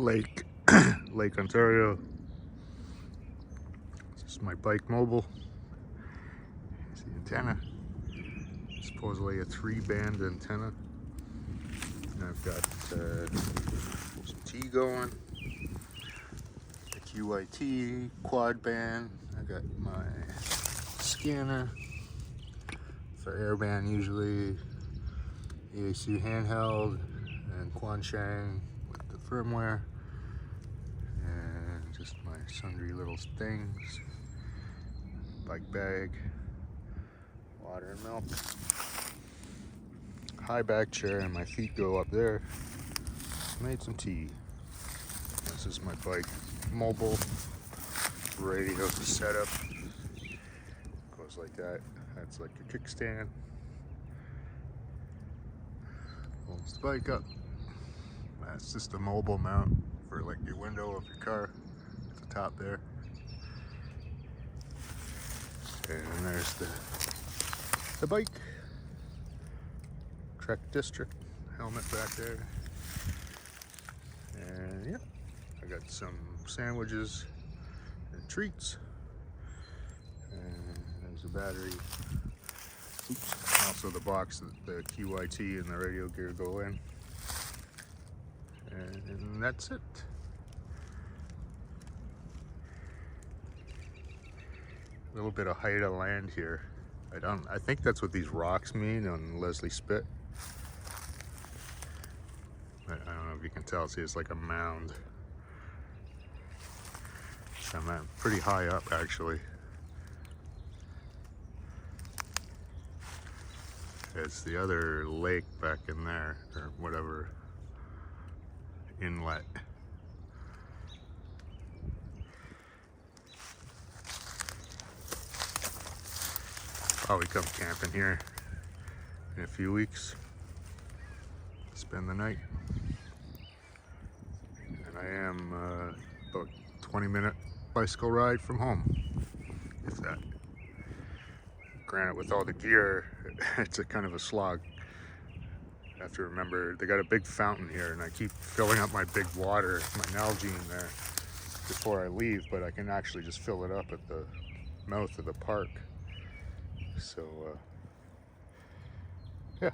Lake, Lake Ontario. This is my bike mobile. See the antenna. Supposedly a 3-band antenna. And I've got some T going. The QIT quad band. I got my scanner for airband usually. EAC handheld and Quanshang with the firmware. And just my sundry little things. Bike bag. Water and milk. High back chair and my feet go up there. Made some tea. This is my bike mobile radio setup. Goes like that. That's like a kickstand. Pulls the bike up. That's just a mobile mount for like your window of your car at the top there. And there's the bike. Trek District helmet back there. And yeah, I got some sandwiches and treats. And there's a battery. Oops. Also the box that the QIT and the radio gear go in. And that's it. A little bit of height of land here. I think that's what these rocks mean on Leslie Spit. I don't know if you can tell. See, it's like a mound. So I'm pretty high up actually. It's the other lake back in there, or whatever inlet. Probably come camping here in a few weeks. Spend the night. And I am about 20-minute bicycle ride from home, if that. Granted, with all the gear, it's a kind of a slog. I have to remember, they got a big fountain here and I keep filling up my big water, my Nalgene there, before I leave, but I can actually just fill it up at the mouth of the park. So, yeah.